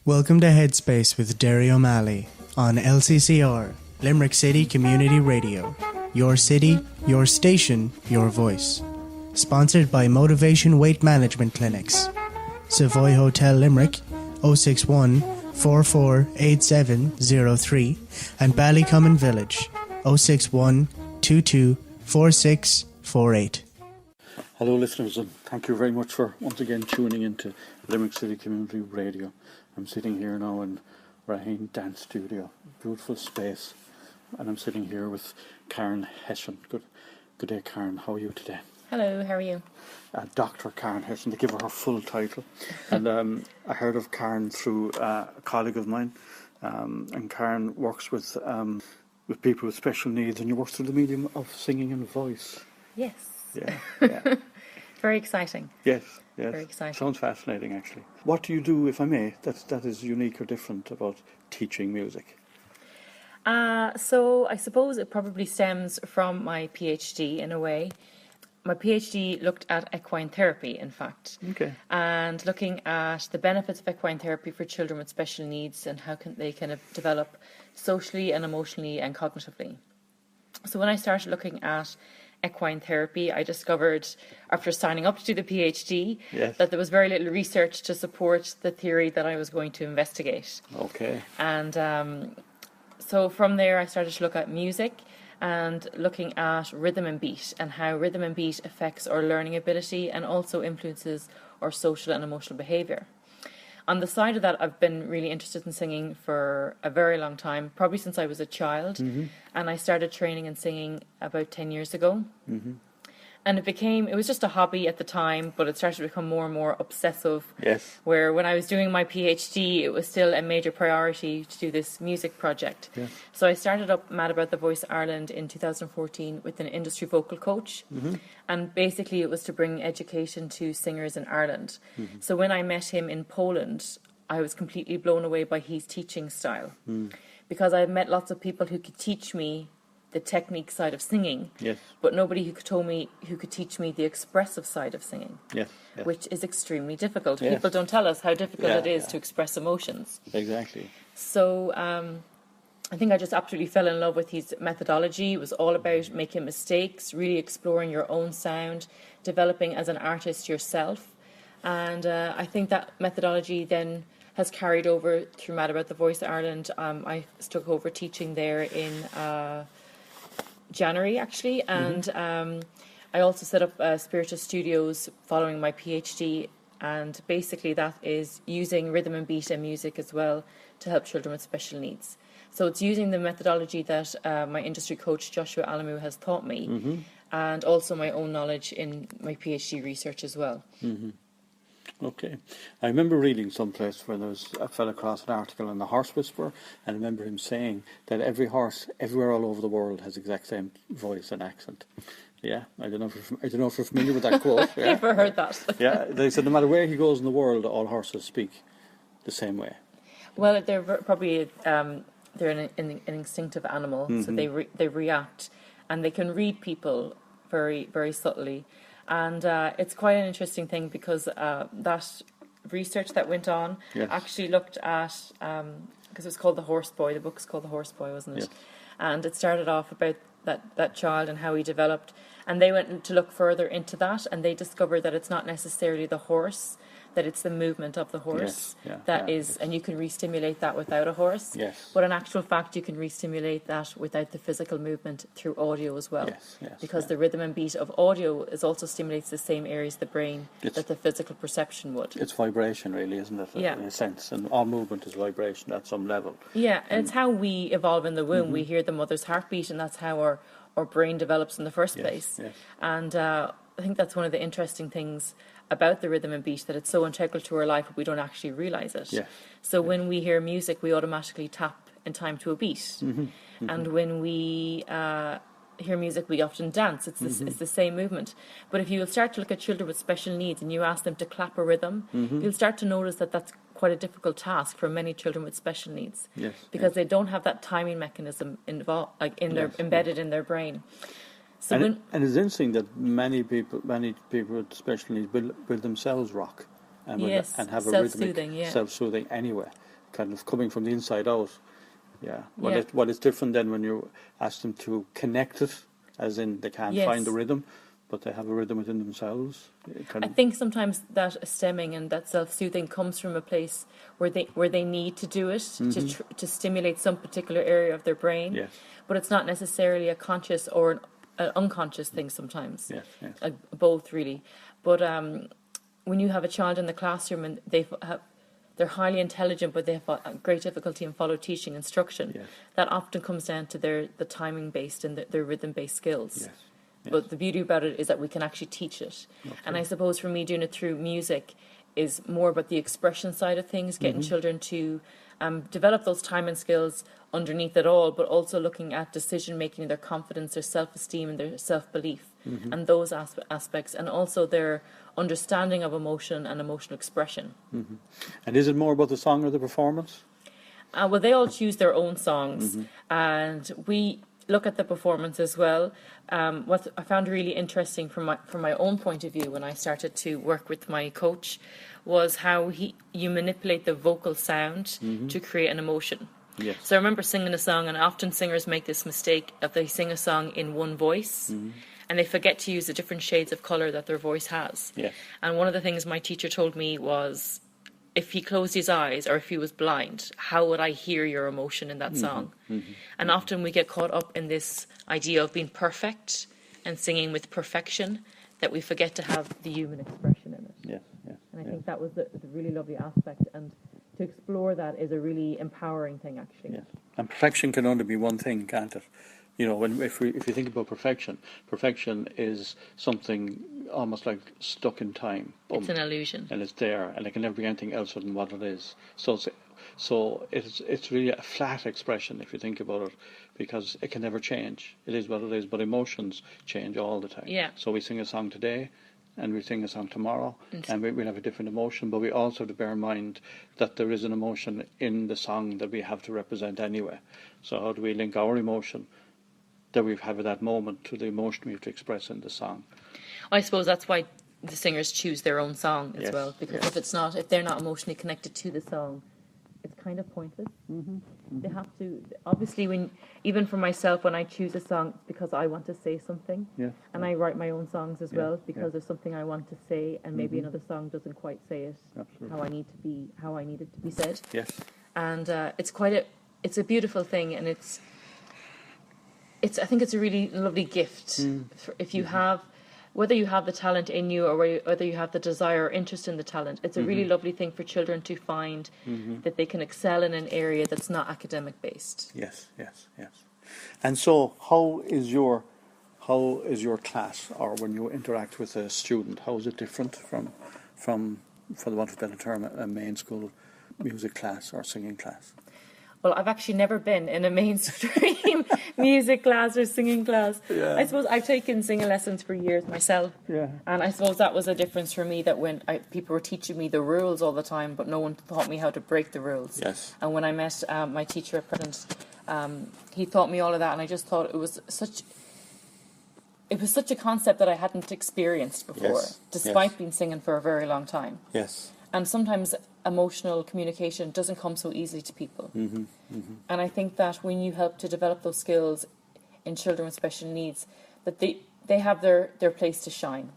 Welcome to Headspace with Derry O'Malley on LCCR, Limerick City Community Radio. Your city, your station, your voice. Sponsored by Motivation Weight Management Clinics. Savoy Hotel Limerick, 061 448703 and Ballycommon Village, 061 224648. Hello listeners, and thank you very much for once again tuning into Limerick City Community Radio. I'm sitting here now in Raheen Dance Studio, beautiful space, and I'm sitting here with Caren Hession. Good day, Caren. How are you today? Hello, how are you? Dr. Caren Hession, to give her full title. And I heard of Caren through a colleague of mine, and Caren works with people with special needs, and you work through the medium of singing and voice. Yes. Yeah. Very exciting. Yes. Very exciting. Sounds fascinating, actually. What do you do, if I may, that is unique or different about teaching music? So I suppose it probably stems from my PhD in a way. My PhD looked at equine therapy, in fact. Okay. And looking at the benefits of equine therapy for children with special needs and how can they kind of develop socially and emotionally and cognitively. So when I started looking at equine therapy, I discovered, after signing up to do the PhD, that there was very little research to support the theory that I was going to investigate. Okay. And so from there, I started to look at music and looking at rhythm and beat and how rhythm and beat affects our learning ability and also influences our social and emotional behaviour. On the side of that, I've been really interested in singing for a very long time, probably since I was a child. Mm-hmm. And I started training and singing about 10 years ago. Mm-hmm. And it was just a hobby at the time, but it started to become more and more obsessive. Yes. Where when I was doing my PhD, it was still a major priority to do this music project. Yes. So I started up Mad About the Voice Ireland in 2014 with an industry vocal coach. Mm-hmm. And basically it was to bring education to singers in Ireland. Mm-hmm. So when I met him in Poland, I was completely blown away by his teaching style. Because I had met lots of people who could teach me the technique side of singing, Yes. but nobody who could teach me the expressive side of singing, Yes. Yes. which is extremely difficult. Yes. People don't tell us how difficult Yeah, it is yeah. to express emotions. Exactly. So I think I just absolutely fell in love with his methodology. It was all about making mistakes, really exploring your own sound, developing as an artist yourself. And I think that methodology then has carried over through Mad About the Voice Ireland. I took over teaching there in January, actually. And I also set up Spiritus Studios following my PhD. And basically that is using rhythm and beat and music as well to help children with special needs. So it's using the methodology that my industry coach Joshua Alamu has taught me, and also my own knowledge in my PhD research as well. Mm-hmm. Okay. I remember reading someplace where there was a fell across an article on the horse whisperer, and I remember him saying that every horse everywhere all over the world has the exact same voice and accent. Yeah, I don't know if you're familiar with that quote. Yeah. Never heard that. Yeah, they said no matter where he goes in the world, all horses speak the same way. Well, they're probably they're an instinctive animal, so they react, and they can read people very, very subtly. And it's quite an interesting thing because that research that went on actually looked at, because it was called The Horse Boy, the book's called The Horse Boy, wasn't it? Yes. And it started off about that child and how he developed. And they went to look further into that, and they discovered that it's not necessarily the horse, that it's the movement of the horse and you can re-stimulate that without a horse. Yes. But in actual fact, you can re-stimulate that without the physical movement through audio as well. Because the rhythm and beat of audio also stimulates the same areas of the brain that the physical perception would. It's vibration, really, isn't it? Yeah. In a sense, and all movement is vibration at some level. Yeah, and it's how we evolve in the womb. We hear the mother's heartbeat, and that's how our brain develops in the first place. Yes. And I think that's one of the interesting things about the rhythm and beat, that it's so integral to our life, but we don't actually realise it. Yes. So when we hear music, we automatically tap in time to a beat. And when we hear music, we often dance. It's the same movement. But if you will start to look at children with special needs and you ask them to clap a rhythm, you'll start to notice that that's quite a difficult task for many children with special needs. Yes. Because they don't have that timing mechanism embedded in their brain. So and it's interesting that many people with special needs will themselves rock and have a rhythmic, self-soothing anyway. kind of coming from the inside out. Yeah. Yeah. What is different then when you ask them to connect it, as in they can't Yes. find the rhythm, but they have a rhythm within themselves. I think sometimes that stemming and that self-soothing comes from a place where they need to do it to stimulate some particular area of their brain. Yes. But it's not necessarily a conscious or an unconscious thing sometimes. Yes, yes. Both really. But when you have a child in the classroom and they're highly intelligent, but they have a great difficulty in teaching instruction. Yes. That often comes down to the timing based and their rhythm based skills. Yes. Yes. But the beauty about it is that we can actually teach it. Okay. And I suppose for me, doing it through music is more about the expression side of things, getting children to develop those timing skills underneath it all, but also looking at decision making, their confidence, their self-esteem, and their self-belief, and those aspects, and also their understanding of emotion and emotional expression. And is it more about the song or the performance? Well, they all choose their own songs, and we look at the performance as well. What I found really interesting from my own point of view when I started to work with my coach was how you manipulate the vocal sound to create an emotion. Yes. So I remember singing a song, and often singers make this mistake if they sing a song in one voice, and they forget to use the different shades of colour that their voice has. Yes. And one of the things my teacher told me was, if he closed his eyes or if he was blind, how would I hear your emotion in that song? And often we get caught up in this idea of being perfect and singing with perfection that we forget to have the human expression in it. Yes, yes. And I think that was the really lovely aspect. And to explore that is a really empowering thing, actually. Yes. And perfection can only be one thing, can't it? You know, if you think about perfection is something almost like stuck in time. It's an illusion. And it's there, and it can never be anything else than what it is. So it's really a flat expression if you think about it, because it can never change. It is what it is, but emotions change all the time. Yeah. So we sing a song today, and we sing a song tomorrow, and we'll have a different emotion, but we also have to bear in mind that there is an emotion in the song that we have to represent anyway. So how do we link our emotion that we've had at that moment to the emotion we have to express in the song? I suppose that's why the singers choose their own song as Yes, well, because yes. if they're not emotionally connected to the song, it's kind of pointless. They have to, obviously, even for myself, when I choose a song, it's because I want to say something. Yes. And I write my own songs as Yeah, well, because yeah. there's something I want to say, and maybe another song doesn't quite say it Absolutely. how I need it to be said. Yes. And it's a beautiful thing, and I think it's a really lovely gift if you have, whether you have the talent in you or whether you have the desire or interest in the talent. It's a really lovely thing for children to find that they can excel in an area that's not academic based. Yes, yes, yes. And so, how is your class, or when you interact with a student, how is it different from for the want of a better term, a main school music class or singing class? Well, I've actually never been in a mainstream music class or singing class. Yeah. I suppose I've taken singing lessons for years myself. Yeah. And I suppose that was a difference for me, that when people were teaching me the rules all the time, but no one taught me how to break the rules. Yes. And when I met my teacher at present, he taught me all of that, and I just thought it was such a concept that I hadn't experienced before, Yes. despite Yes. being singing for a very long time. Yes. And sometimes emotional communication doesn't come so easily to people. And I think that when you help to develop those skills in children with special needs, that they have their place to shine.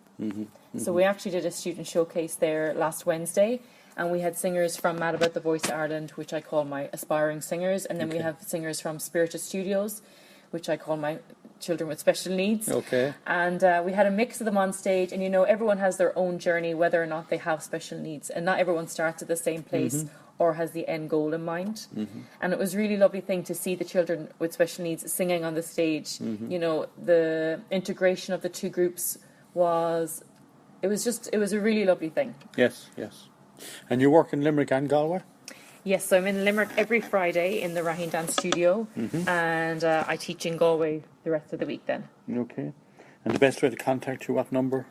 So we actually did a student showcase there last Wednesday, and we had singers from Mad About the Voice of Ireland, which I call my aspiring singers, and then we have singers from Spirited Studios, which I call my children with special needs. Okay. And we had a mix of them on stage, and everyone has their own journey, whether or not they have special needs, and not everyone starts at the same place or has the end goal in mind. And it was a really lovely thing to see the children with special needs singing on the stage. The integration of the two groups was a really lovely thing. Yes, yes. And you work in Limerick and Galway? Yes, so I'm in Limerick every Friday in the Raheen Dance Studio, and I teach in Galway the rest of the week then. Okay. And the best way to contact you, what number?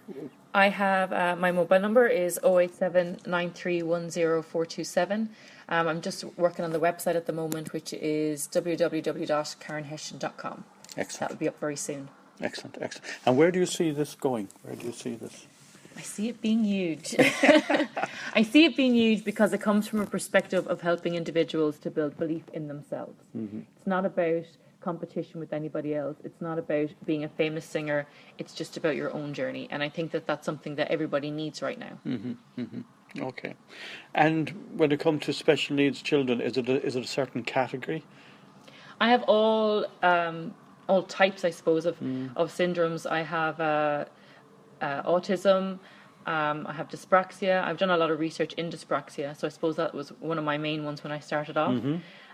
I have, my mobile number is 087 9310427. I'm just working on the website at the moment, which is www.carenhession.com. Excellent. That will be up very soon. Excellent, excellent. And where do you see this going? Where do you see this? I see it being huge. I see it being huge because it comes from a perspective of helping individuals to build belief in themselves. It's not about competition with anybody else. It's not about being a famous singer. It's just about your own journey. And I think that that's something that everybody needs right now. Okay. And when it comes to special needs children, is it a certain category? I have all types, I suppose, of syndromes. I have autism. I have dyspraxia. I've done a lot of research in dyspraxia, so I suppose that was one of my main ones when I started off.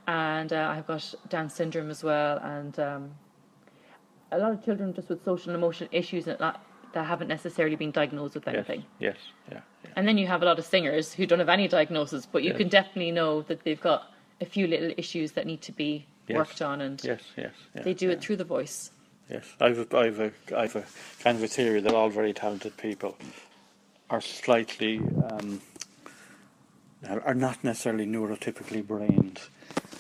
And I've got Down syndrome as well, and a lot of children just with social and emotional issues that haven't necessarily been diagnosed with anything. Yes. Yeah. And then you have a lot of singers who don't have any diagnosis, but you can definitely know that they've got a few little issues that need to be worked on, and they do it through the voice. Yes, I've a kind of a theory that all very talented people are slightly are not necessarily neurotypically brained.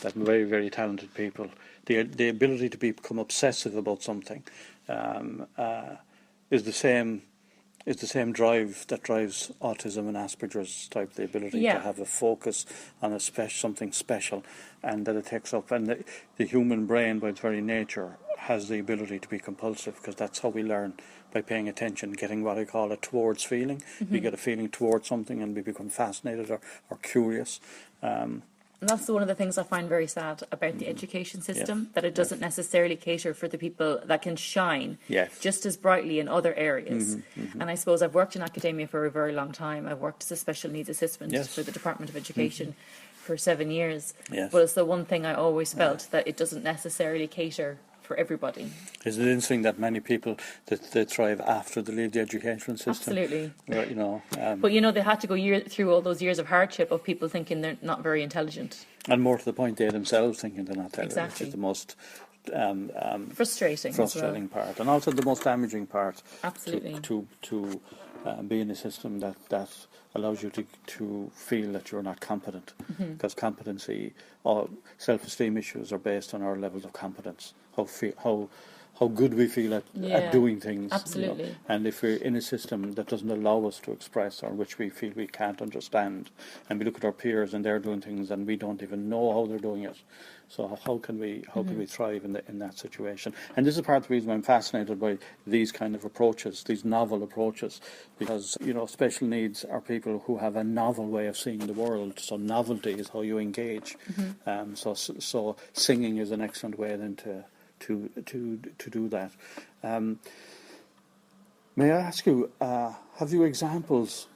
That very, very talented people, the ability to become obsessive about something is the same drive that drives autism and Asperger's type. The ability to have a focus on something special, and that it takes up. And the human brain, by its very nature, has the ability to be compulsive, because that's how we learn, by paying attention, getting what I call a towards feeling. We get a feeling towards something and we become fascinated or curious. And that's one of the things I find very sad about the education system, that it doesn't necessarily cater for the people that can shine just as brightly in other areas. And I suppose I've worked in academia for a very long time. I've worked as a special needs assistant for the Department of Education for 7 years. But it's the one thing I always felt, that it doesn't necessarily cater for everybody. Is it interesting that many people that they thrive after they leave the educational system? Absolutely. But they had to go through all those years of hardship of people thinking they're not very intelligent. And more to the point, they themselves thinking they're not intelligent, Exactly. which is the most frustrating part, and also the most damaging part. Absolutely. To be in a system that allows you to feel that you're not competent, because competency or self-esteem issues are based on our levels of competence. How good we feel at doing things. Absolutely. And if we're in a system that doesn't allow us to express, or which we feel we can't understand, and we look at our peers and they're doing things and we don't even know how they're doing it, so how can we thrive in that situation? And this is part of the reason I'm fascinated by these kind of approaches, these novel approaches, because special needs are people who have a novel way of seeing the world. So novelty is how you engage. So singing is an excellent way then to do that. May I ask you, have you examples,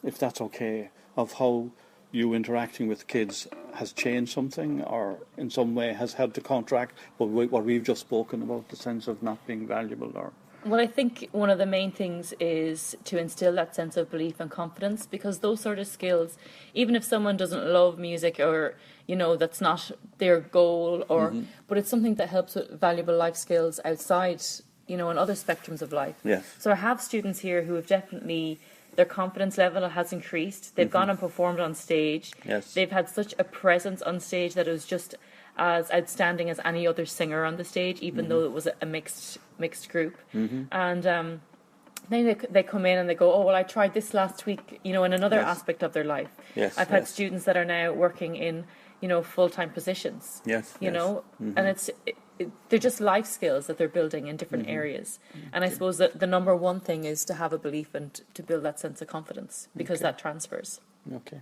if that's okay, of how you interacting with kids has changed something, or in some way has helped to counteract what we've just spoken about, the sense of not being valuable? Or Well, I think one of the main things is to instill that sense of belief and confidence, because those sort of skills, even if someone doesn't love music, or that's not their goal, or but it's something that helps with valuable life skills outside, in other spectrums of life. Yes. So I have students here who have definitely, their confidence level has increased. They've gone and performed on stage. Yes. They've had such a presence on stage that it was just as outstanding as any other singer on the stage, even though it was a mixed group. And then they come in and they go, oh, well, I tried this last week, in another aspect of their life. Yes. I've had students that are now working in, full-time positions. Yes. And they're just life skills that they're building in different areas. And I suppose that the number one thing is to have a belief and to build that sense of confidence, because that transfers. Okay.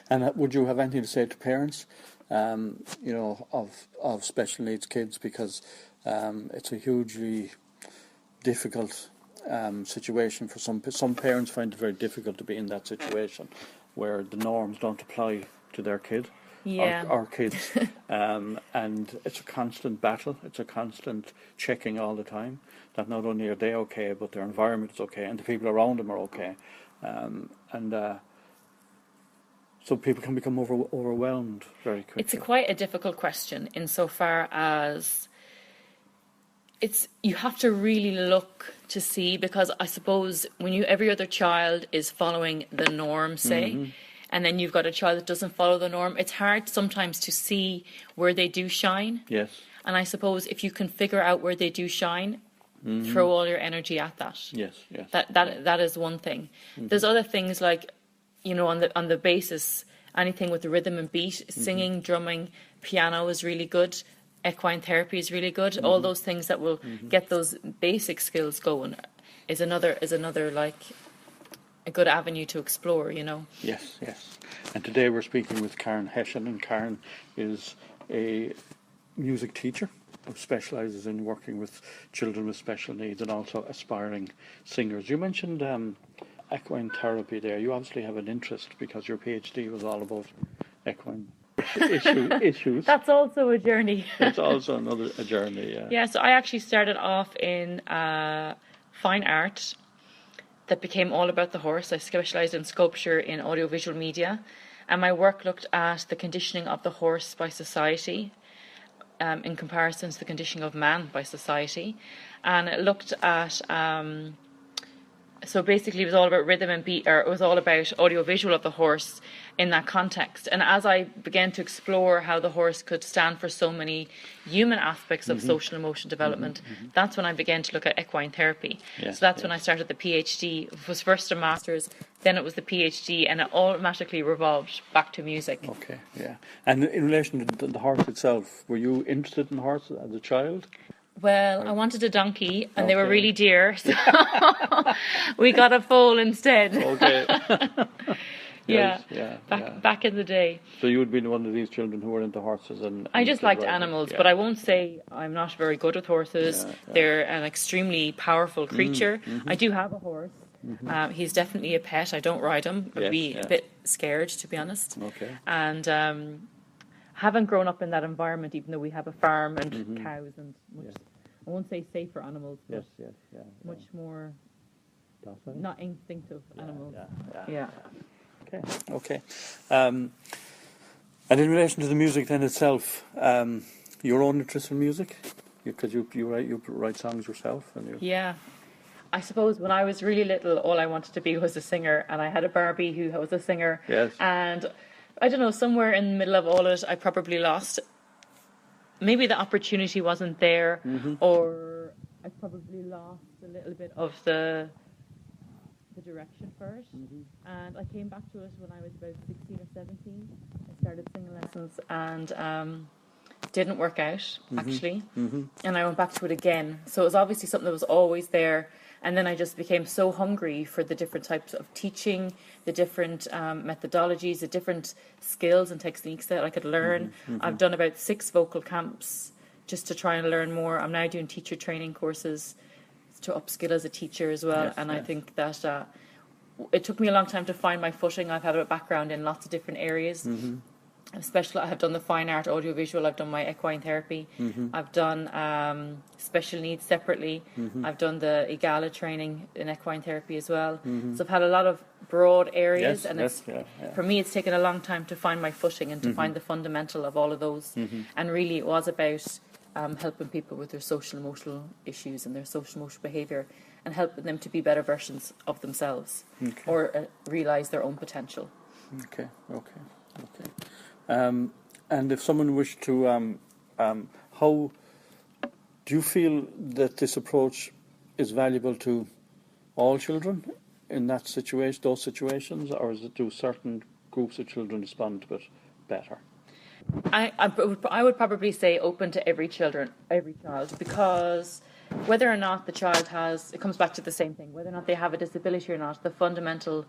And would you have anything to say to parents, of special needs kids, because it's a hugely difficult situation for some parents. Find it very difficult to be in that situation where the norms don't apply to their kid. Our kids, and it's a constant battle. It's a constant checking all the time that not only are they okay, but their environment is okay, and the people around them are okay, so people can become overwhelmed very quickly. It's quite a difficult question, insofar as you have to really look to see, because I suppose when every other child is following the norm, say. And then you've got a child that doesn't follow the norm, it's hard sometimes to see where they do shine. Yes. And I suppose if you can figure out where they do shine, throw all your energy at that. Yes, yes. That is one thing. There's other things like, on the basis, anything with the rhythm and beat, singing, drumming, piano is really good. Equine therapy is really good. All those things that will get those basic skills going is another like a good avenue to explore. Yes, yes. And today we're speaking with Caren Hession, and Caren is a music teacher who specialises in working with children with special needs and also aspiring singers. You mentioned equine therapy there. You obviously have an interest because your PhD was all about equine issues. That's also a journey. It's also a journey, yeah. Yeah, so I actually started off in fine art that became all about the horse. I specialised in sculpture in audiovisual media, and my work looked at the conditioning of the horse by society in comparison to the conditioning of man by society. And it looked at... So basically it was all about rhythm and beat, or it was all about audiovisual of the horse in that context. And as I began to explore how the horse could stand for so many human aspects of social emotion development, that's when I began to look at equine therapy. Yes, so that's when I started the PhD. It was first a master's, then it was the PhD, and it automatically revolved back to music. Okay, yeah. And in relation to the horse itself, were you interested in the horse as a child? Well, I wanted a donkey, and they were really dear, so we got a foal instead. Okay. Yeah, back in the day. So you would be one of these children who were into horses and I just liked animals, but I won't say I'm not very good with horses. They're an extremely powerful creature. I do have a horse. He's definitely a pet. I don't ride him. I'd be a bit scared, to be honest. Okay. And haven't grown up in that environment, even though we have a farm and cows and much, I won't say safer animals, but much more docile, not instinctive animals. Yeah. Okay. And in relation to the music then itself, your own interest in music, because you write songs yourself, and yeah. I suppose when I was really little, all I wanted to be was a singer, and I had a Barbie who was a singer. Yes. And I don't know, somewhere in the middle of all of it, I probably lost. Maybe the opportunity wasn't there, or I probably lost a little bit of the direction for it. And I came back to it when I was about 16 or 17. I started singing lessons and didn't work out, actually. And I went back to it again. So it was obviously something that was always there. And then I just became so hungry for the different types of teaching, the different methodologies, the different skills and techniques that I could learn. I've done about 6 vocal camps just to try and learn more. I'm now doing teacher training courses to upskill as a teacher as well. I think that it took me a long time to find my footing. I've had a background in lots of different areas. I have done the fine art, audiovisual. I've done my equine therapy. I've done special needs separately. I've done the EGALA training in equine therapy as well. So I've had a lot of broad areas, for me it's taken a long time to find my footing and to find the fundamental of all of those. And really it was about helping people with their social emotional issues and their social emotional behaviour, and helping them to be better versions of themselves, or realise their own potential. Okay. And if someone wished to, how do you feel that this approach is valuable to all children in that situation, those situations, or do certain groups of children respond to it better? I would probably say open to every child, because whether or not the child it comes back to the same thing, whether or not they have a disability or not, the fundamental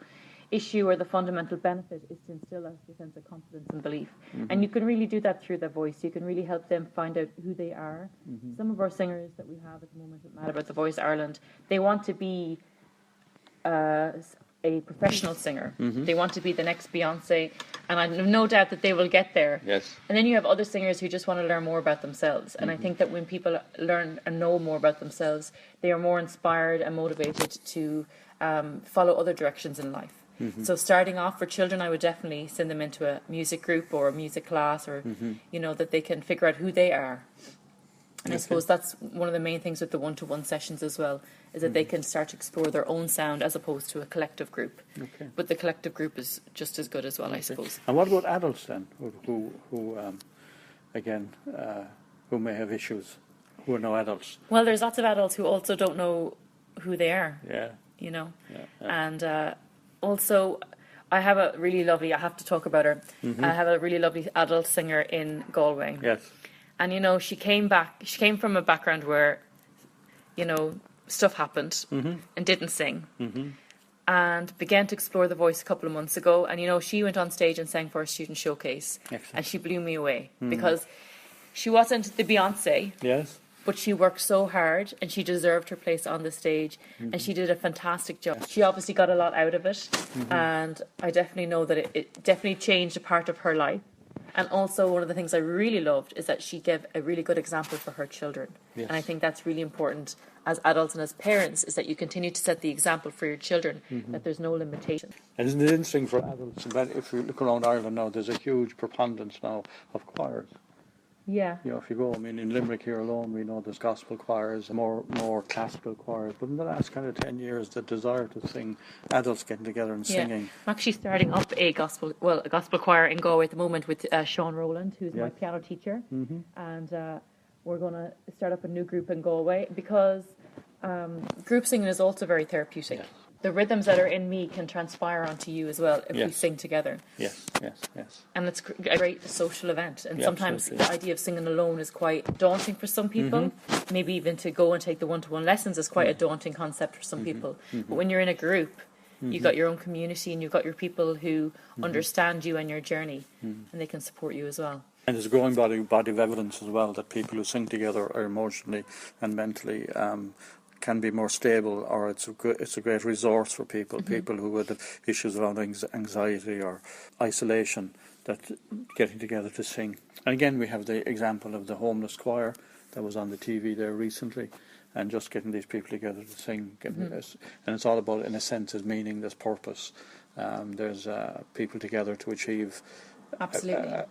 issue or the fundamental benefit is to instill a sense of confidence and belief. And you can really do that through their voice. You can really help them find out who they are. Some of our singers that we have at the moment at Mad About the Voice Ireland, they want to be a professional singer. They want to be the next Beyonce, and I have no doubt that they will get there. Yes. And then you have other singers who just want to learn more about themselves. And I think that when people learn and know more about themselves, they are more inspired and motivated to follow other directions in life. So starting off for children, I would definitely send them into a music group or a music class, or that they can figure out who they are. And I suppose that's one of the main things with the one-to-one sessions as well, is that they can start to explore their own sound as opposed to a collective group. But the collective group is just as good as well, I suppose. And what about adults then, who may have issues? who are now adults. Well, there's lots of adults who also don't know who they are. Yeah. You know, Yeah. and also I have a really lovely. I have to talk about her. I have a really lovely adult singer in Galway. Yes. And you know, she came from a background where, you know, stuff happened and didn't sing. And began to explore the voice a couple of months ago. And, you know, she went on stage and sang for a student showcase. Excellent. And she blew me away because she wasn't the Beyonce, Yes. but she worked so hard and she deserved her place on the stage. And she did a fantastic job. She obviously got a lot out of it. And I definitely know that it definitely changed a part of her life. And also one of the things I really loved is that she gave a really good example for her children. Yes. And I think that's really important as adults and as parents, is that you continue to set the example for your children, that there's no limitation. And isn't it interesting for adults? If you look around Ireland now, there's a huge preponderance now of choirs. Yeah. You know, if you go, I mean, in Limerick here alone, we know there's gospel choirs, more classical choirs. But in the last kind of 10 years, the desire to sing, adults getting together and singing. I'm actually starting up a gospel choir in Galway at the moment with Sean Rowland, who's my piano teacher. And we're going to start up a new group in Galway because group singing is also very therapeutic. Yes. The rhythms that are in me can transpire onto you as well if we sing together. Yes. And it's a great social event. And sometimes absolutely. the idea of singing alone is quite daunting for some people. Maybe even to go and take the one-to-one lessons is quite a daunting concept for some people. But when you're in a group, you've got your own community and you've got your people who understand you and your journey, and they can support you as well. And there's a growing body of evidence as well that people who sing together are emotionally and mentally can be more stable, or it's a great resource for people who have issues around anxiety or isolation, that getting together to sing. And again, we have the example of the homeless choir that was on the TV there recently, and just getting these people together to sing. And it's all about, in a sense, there's meaning, there's purpose. There's people together to achieve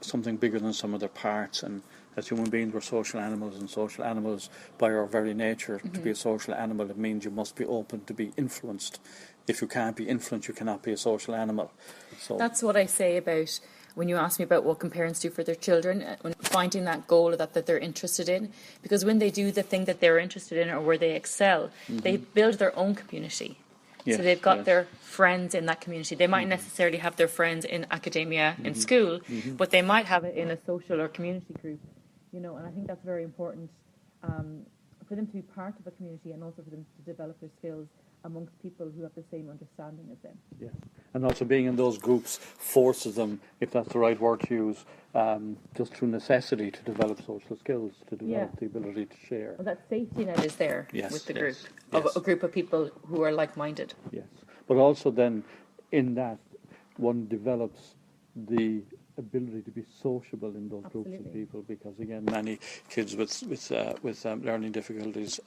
something bigger than some of their parts. And as human beings, we're social animals, and social animals, by our very nature, to be a social animal, it means you must be open to be influenced. If you can't be influenced, you cannot be a social animal. So that's what I say about when you ask me about what can parents do for their children, when finding that goal that they're interested in. Because when they do the thing that they're interested in or where they excel, they build their own community. Yes, so they've got their friends in that community. They might necessarily have their friends in academia, in school, but they might have it in a social or community group. You know, and I think that's very important for them to be part of a community, and also for them to develop their skills amongst people who have the same understanding as them. Yes, and also being in those groups forces them, if that's the right word to use, just through necessity, to develop social skills, to develop the ability to share. Well, that safety net is there with the group, of a group of people who are like-minded. Yes, but also then in that one develops the ability to be sociable in those groups of people, because again, many kids with learning difficulties,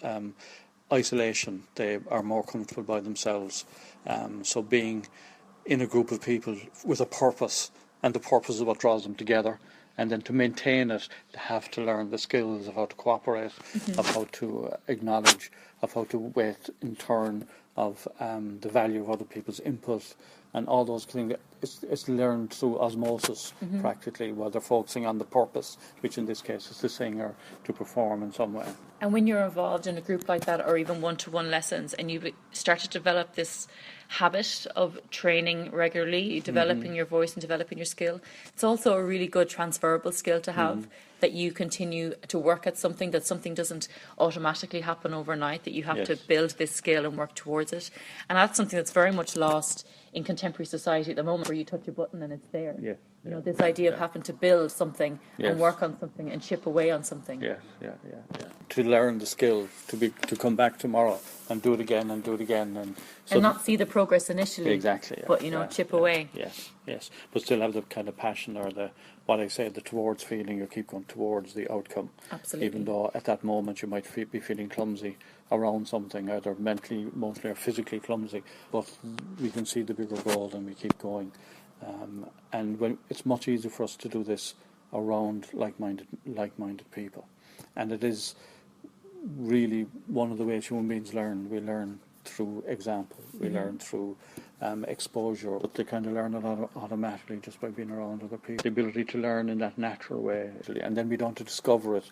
isolation, they are more comfortable by themselves. So being in a group of people with a purpose, and the purpose is what draws them together, and then to maintain it, they have to learn the skills of how to cooperate, of how to acknowledge, of how to wait in turn, of the value of other people's input, and all those things. It's learned through osmosis, practically, while they're focusing on the purpose, which in this case is to sing or to perform in some way. And when you're involved in a group like that, or even one-to-one lessons, and you start to develop this habit of training regularly, developing your voice and developing your skill, it's also a really good transferable skill to have, that you continue to work at something, that something doesn't automatically happen overnight, that you have to build this skill and work towards it. And that's something that's very much lost in contemporary society at the moment, where you touch a button and it's there. You know, this idea of having to build something and work on something and chip away on something. To learn the skill, to come back tomorrow and do it again and do it again, and not see the progress initially. Exactly. But chip away. Yes. But still have the kind of passion, or the towards feeling. You keep going towards the outcome. Absolutely. Even though at that moment you might be feeling clumsy around something, either mentally, emotionally, or physically clumsy. But we can see the bigger goal and we keep going. And when it's much easier for us to do this around like-minded people, and it is really one of the ways human beings learn. We learn through example. We learn through exposure. But they kind of learn a lot automatically just by being around other people. The ability to learn in that natural way, and then we don't have to discover it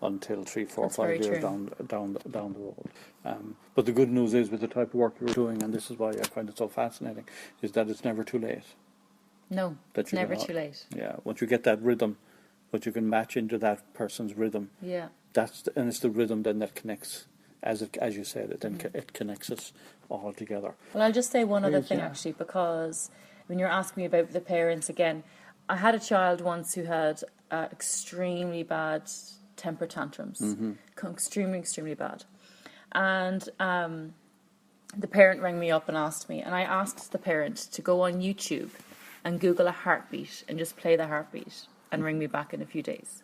until 3, 4, That's 5 very years true. down the road. But the good news is with the type of work you're doing, and this is why I find it so fascinating, is that it's never too late. No, That it's you never can- too late. Yeah, once you get that rhythm, once you can match into that person's rhythm, Yeah. and it's the rhythm then that connects, as you said, it connects us all together. Well, I'll just say one other Please, thing yeah. actually, because when you're asking me about the parents again, I had a child once who had extremely bad temper tantrums, extremely bad, and the parent rang me up and asked me, and I asked the parent to go on YouTube and Google a heartbeat and just play the heartbeat and ring me back in a few days.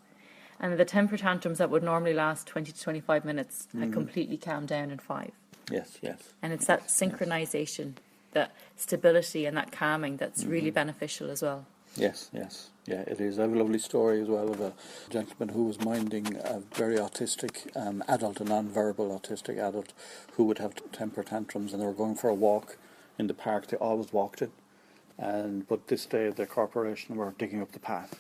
And the temper tantrums that would normally last 20 to 25 minutes had completely calmed down in 5. Yes, yes. And it's that synchronization, that stability and that calming that's really beneficial as well. Yes, yes. Yeah, it is. I have a lovely story as well of a gentleman who was minding a very autistic adult, a non-verbal autistic adult, who would have temper tantrums, and they were going for a walk in the park. They always walked it. But this day the corporation were digging up the path,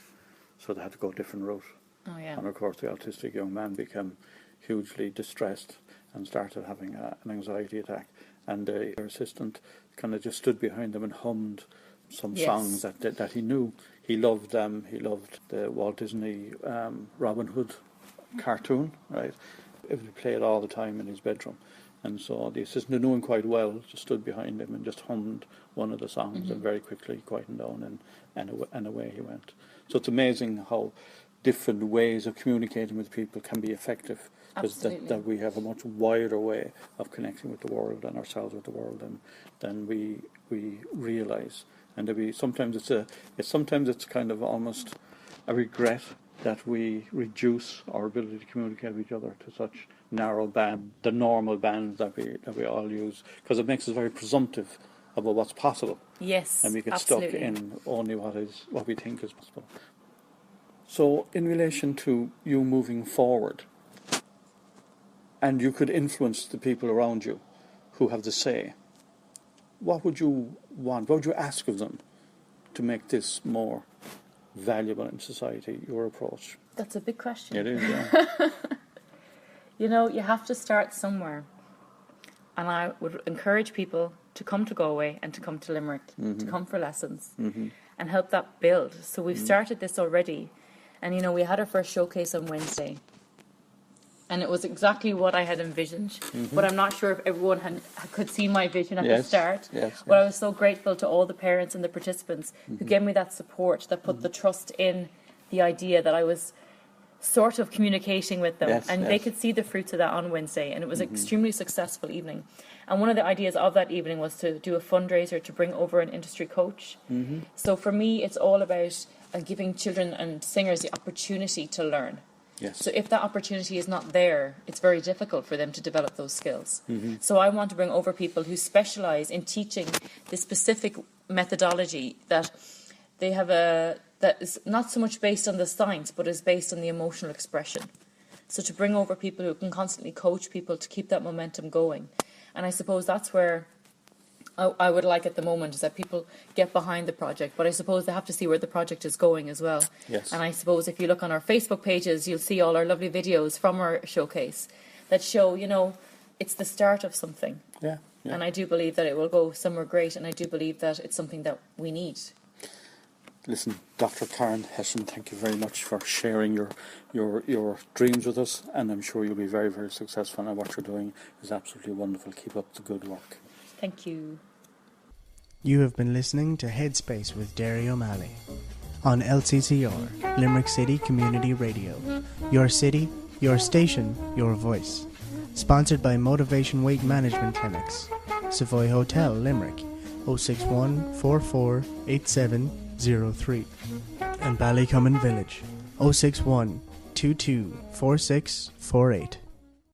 so they had to go a different route. Oh, yeah. And of course the autistic young man became hugely distressed and started having an anxiety attack. And their assistant kind of just stood behind them and hummed some songs that he knew. He loved the Walt Disney Robin Hood cartoon, right? It would play it all the time in his bedroom. And so the assistant, who knew him quite well, just stood behind him and just hummed one of the songs, and very quickly quietened down, and away he went. So it's amazing how different ways of communicating with people can be effective. That we have a much wider way of connecting with the world and ourselves with the world than we realise. And sometimes it's kind of almost a regret that we reduce our ability to communicate with each other to such narrow band, the normal bands that we all use, because it makes us very presumptive about what's possible. Yes, and we get absolutely. stuck in only what we think is possible. So, in relation to you moving forward, and you could influence the people around you who have the say, what would you want? What would you ask of them to make this more valuable in society, your approach? That's a big question. It is, yeah. You have to start somewhere. And I would encourage people to come to Galway and to come to Limerick, to come for lessons, and help that build. So we've started this already. And, we had our first showcase on Wednesday. And it was exactly what I had envisioned. But I'm not sure if everyone could see my vision at the start. But I was so grateful to all the parents and the participants who gave me that support, that put the trust in the idea that I was sort of communicating with them. They could see the fruits of that on Wednesday. And it was an extremely successful evening. And one of the ideas of that evening was to do a fundraiser to bring over an industry coach. So for me, it's all about giving children and singers the opportunity to learn. Yes. So if that opportunity is not there, it's very difficult for them to develop those skills. So I want to bring over people who specialise in teaching the specific methodology that they have that is not so much based on the science, but is based on the emotional expression. So to bring over people who can constantly coach people to keep that momentum going. And I suppose that's where I would like at the moment, is that people get behind the project, but I suppose they have to see where the project is going as well. Yes. And I suppose if you look on our Facebook pages, you'll see all our lovely videos from our showcase that show, it's the start of something. Yeah. And I do believe that it will go somewhere great, and I do believe that it's something that we need. Listen, Dr. Caren Hession, thank you very much for sharing your dreams with us, and I'm sure you'll be very, very successful, and what you're doing is absolutely wonderful. Keep up the good work. Thank you. You have been listening to Headspace with Derry O'Malley on LCCR, Limerick City Community Radio. Your city, your station, your voice. Sponsored by Motivation Weight Management Clinics, Savoy Hotel, Limerick, 061 44 8703, and Ballycummin Village, 061 22 4648.